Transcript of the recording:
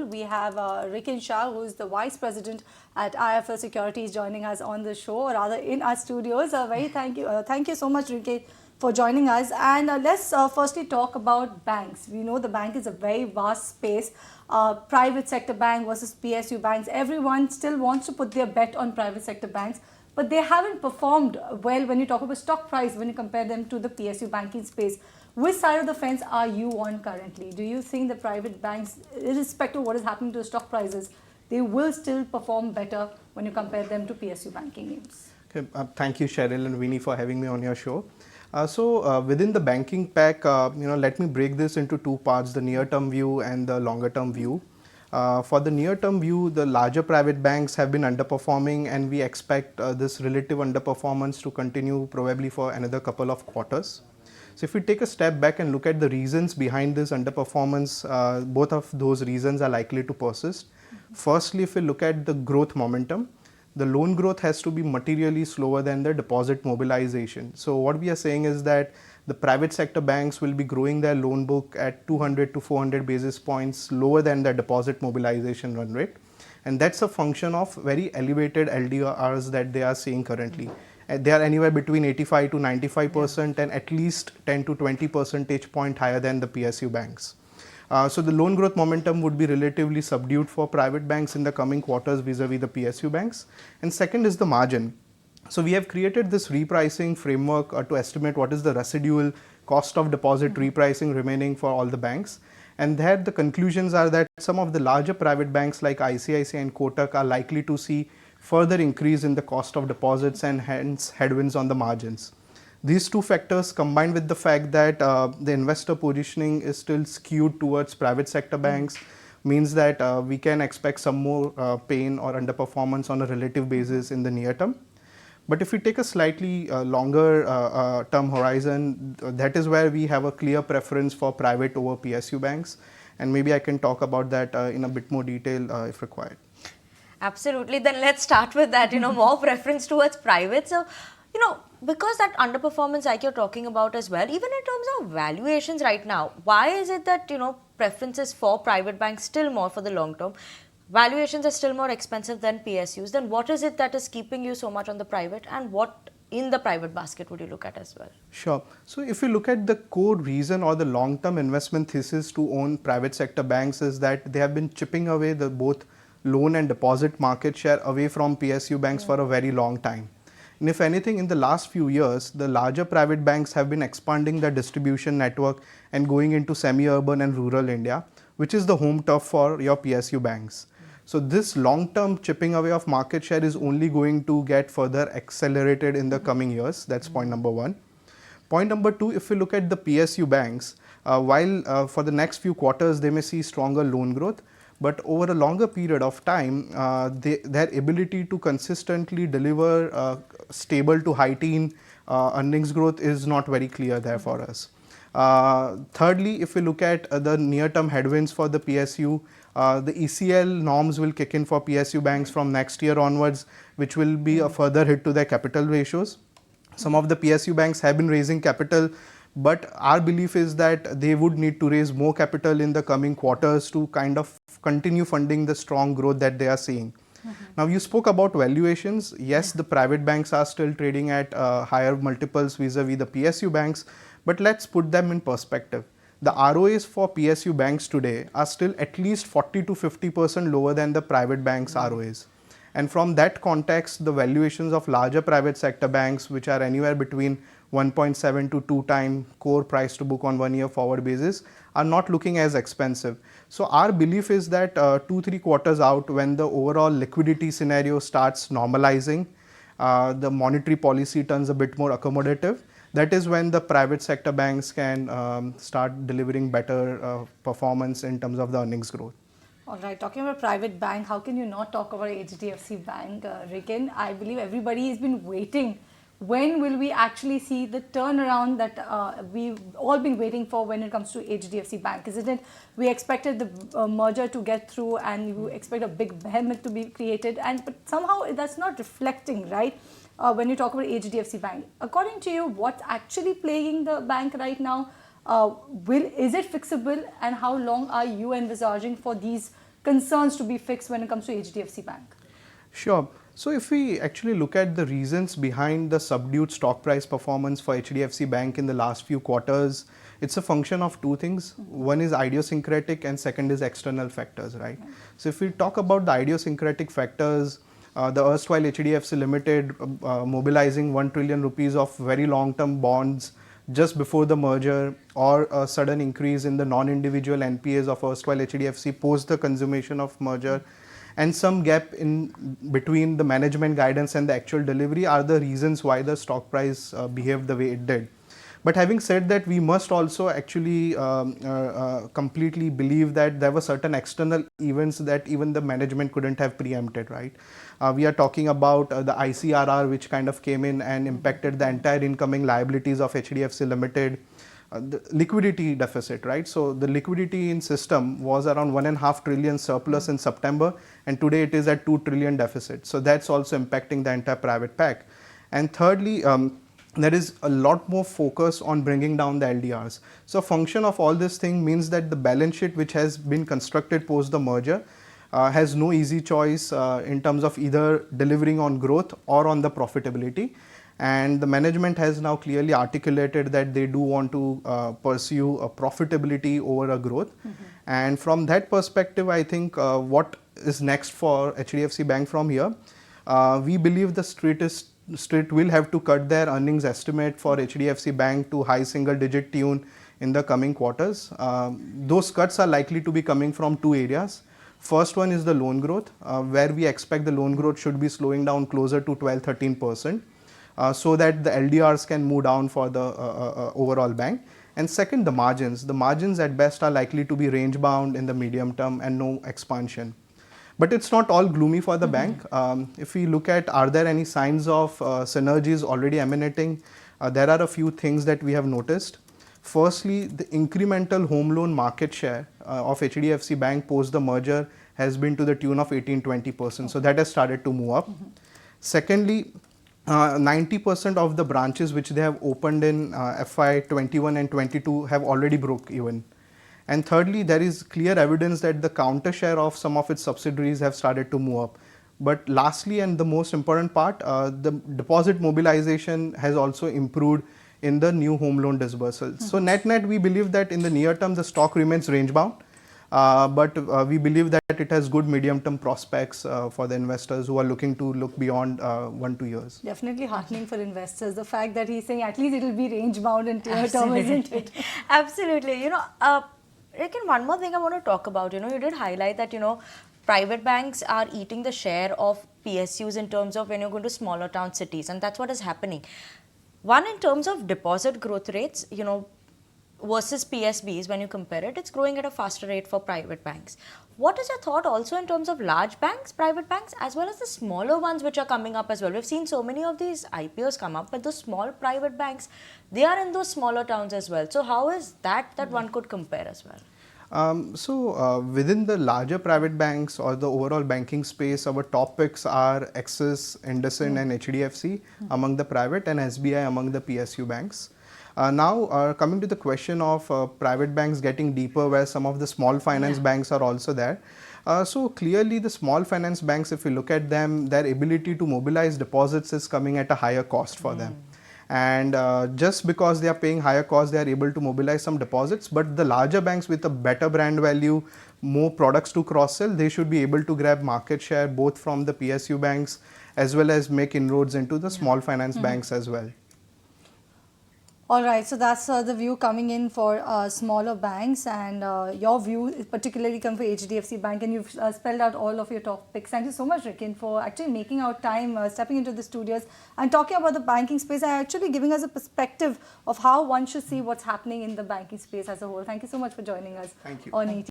We have Rikin Shah, who is the Vice President at IIFL Securities, joining us on the show, or rather in our studios. Thank you so much, Rikin, for joining us. And let's firstly talk about banks. We know the bank is a very vast space. Private sector bank versus PSU banks. Everyone still wants to put their bet on private sector banks, but they haven't performed well when you talk about stock price, when you compare them to the PSU banking space. Which side of the fence are you on currently? Do you think the private banks, irrespective of what is happening to the stock prices, they will still perform better when you compare them to PSU banking names? Okay, thank you, Cheryl and Winnie, for having me on your show. Within the banking pack, let me break this into two parts: the near-term view and the longer-term view. For the near-term view, the larger private banks have been underperforming, and we expect this relative underperformance to continue probably for another couple of quarters. So if we take a step back and look at the reasons behind this underperformance, both of those reasons are likely to persist. Firstly, if we look at the growth momentum, the loan growth has to be materially slower than the deposit mobilization. So what we are saying is that the private sector banks will be growing their loan book at 200 to 400 basis points lower than the deposit mobilization run rate. And that's a function of very elevated LDRs that they are seeing currently. They are anywhere between 85 to 95% and at least 10 to 20 percentage point higher than the PSU banks. So the loan growth momentum would be relatively subdued for private banks in the coming quarters vis-a-vis the PSU banks. And second is the margin. So we have created this repricing framework to estimate what is the residual cost of deposit repricing remaining for all the banks. And there the conclusions are that some of the larger private banks like ICICI and Kotak are likely to see further increase in the cost of deposits and hence headwinds on the margins. These two factors, combined with the fact that the investor positioning is still skewed towards private sector banks, means that we can expect some more pain or underperformance on a relative basis in the near term. But if we take a slightly longer term horizon, that is where we have a clear preference for private over PSU banks. And maybe I can talk about that in a bit more detail if required. Absolutely. Then let's start with that, more preference towards private. So, because that underperformance like you're talking about as well, even in terms of valuations right now, why is it that, preferences for private banks still more for the long term? Valuations are still more expensive than PSUs. Then what is it that is keeping you so much on the private, and what in the private basket would you look at as well? Sure. So if you look at the core reason or the long-term investment thesis to own private sector banks is that they have been chipping away the both loan and deposit market share away from PSU banks for a very long time. And if anything, in the last few years, the larger private banks have been expanding their distribution network and going into semi-urban and rural India, which is the home turf for your PSU banks. So this long-term chipping away of market share is only going to get further accelerated in the coming years. That's point number one. Point number two, if we look at the PSU banks, while for the next few quarters they may see stronger loan growth, but over a longer period of time, their ability to consistently deliver stable to high teen earnings growth is not very clear there for us. Thirdly, if we look at the near-term headwinds for the PSU, the ECL norms will kick in for PSU banks from next year onwards, which will be a further hit to their capital ratios. Some of the PSU banks have been raising capital, but our belief is that they would need to raise more capital in the coming quarters to kind of continue funding the strong growth that they are seeing. Now, you spoke about valuations. Yes, the private banks are still trading at higher multiples vis-a-vis the PSU banks, but let's put them in perspective. The ROAs for PSU banks today are still at least 40 to 50% lower than the private banks' ROAs. And from that context, the valuations of larger private sector banks, which are anywhere between 1.7 to 2 times core price to book on 1 year forward basis, are not looking as expensive. So our belief is that 2-3 quarters out, when the overall liquidity scenario starts normalizing, the monetary policy turns a bit more accommodative, that is when the private sector banks can start delivering better performance in terms of the earnings growth. All right, talking about private bank, how can you not talk about HDFC Bank, Rikin? I believe everybody has been waiting. When will we actually see the turnaround that we've all been waiting for when it comes to HDFC Bank? Isn't it? We expected the merger to get through, and you expect a big behemoth to be created, but somehow that's not reflecting, right? When you talk about HDFC Bank, according to you, what's actually plaguing the bank right now? Is it fixable, and how long are you envisaging for these concerns to be fixed when it comes to HDFC Bank? Sure. So if we actually look at the reasons behind the subdued stock price performance for HDFC Bank in the last few quarters, it's a function of two things. One is idiosyncratic and second is external factors, right? So if we talk about the idiosyncratic factors, the erstwhile HDFC Limited mobilizing 1 trillion rupees of very long-term bonds just before the merger, or a sudden increase in the non-individual NPAs of erstwhile HDFC post the consummation of merger, and some gap in between the management guidance and the actual delivery are the reasons why the stock price behaved the way it did. But having said that, we must also actually completely believe that there were certain external events that even the management couldn't have preempted, right? We are talking about the ICRR, which kind of came in and impacted the entire incoming liabilities of HDFC Limited. The liquidity deficit, right? So the liquidity in system was around 1.5 trillion surplus in September, and today it is at 2 trillion deficit. So that's also impacting the entire private pack. And thirdly, there is a lot more focus on bringing down the LDRs. So function of all this thing means that the balance sheet which has been constructed post the merger has no easy choice in terms of either delivering on growth or on the profitability. And the management has now clearly articulated that they do want to pursue a profitability over a growth. And from that perspective, I think what is next for HDFC Bank from here, we believe the street will have to cut their earnings estimate for HDFC Bank to high single digit tune in the coming quarters. Those cuts are likely to be coming from two areas. First one is the loan growth, where we expect the loan growth should be slowing down closer to 12-13%. So that the LDRs can move down for the overall bank. And second, the margins. The margins at best are likely to be range bound in the medium term and no expansion. But it's not all gloomy for the bank. If we look at, are there any signs of synergies already emanating? There are a few things that we have noticed. Firstly, the incremental home loan market share of HDFC Bank post the merger has been to the tune of 18-20%. So that has started to move up. Secondly, 90% of the branches which they have opened in FY 21 and 22 have already broke even. And thirdly, there is clear evidence that the counter share of some of its subsidiaries have started to move up. But lastly, and the most important part, the deposit mobilization has also improved in the new home loan disbursals. So net, we believe that in the near term, the stock remains range bound. But we believe that it has good medium-term prospects for the investors who are looking to look beyond 1-2 years. Definitely heartening for investors. The fact that he's saying at least it will be range bound in near term, isn't it? Absolutely. Rikin, one more thing I want to talk about. You did highlight that, private banks are eating the share of PSUs in terms of when you're going to smaller town cities, and that's what is happening. One, in terms of deposit growth rates, versus PSBs, when you compare it, it's growing at a faster rate for private banks. What is your thought also in terms of large banks, private banks, as well as the smaller ones which are coming up as well? We've seen so many of these IPOs come up, but those small private banks, they are in those smaller towns as well. So how is that one could compare as well? Within the larger private banks or the overall banking space, our top picks are Axis, IndusInd and HDFC among the private, and SBI among the PSU banks. Now, coming to the question of private banks getting deeper, where some of the small finance banks are also there. So clearly the small finance banks, if we look at them, their ability to mobilize deposits is coming at a higher cost for them. And just because they are paying higher cost, they are able to mobilize some deposits. But the larger banks with a better brand value, more products to cross-sell, they should be able to grab market share both from the PSU banks as well as make inroads into the small finance banks as well. All right, so that's the view coming in for smaller banks, and your view is particularly come for HDFC Bank, and you've spelled out all of your topics. Thank you so much, Rikin, for actually making our time, stepping into the studios and talking about the banking space, and actually giving us a perspective of how one should see what's happening in the banking space as a whole. Thank you so much for joining us on ET.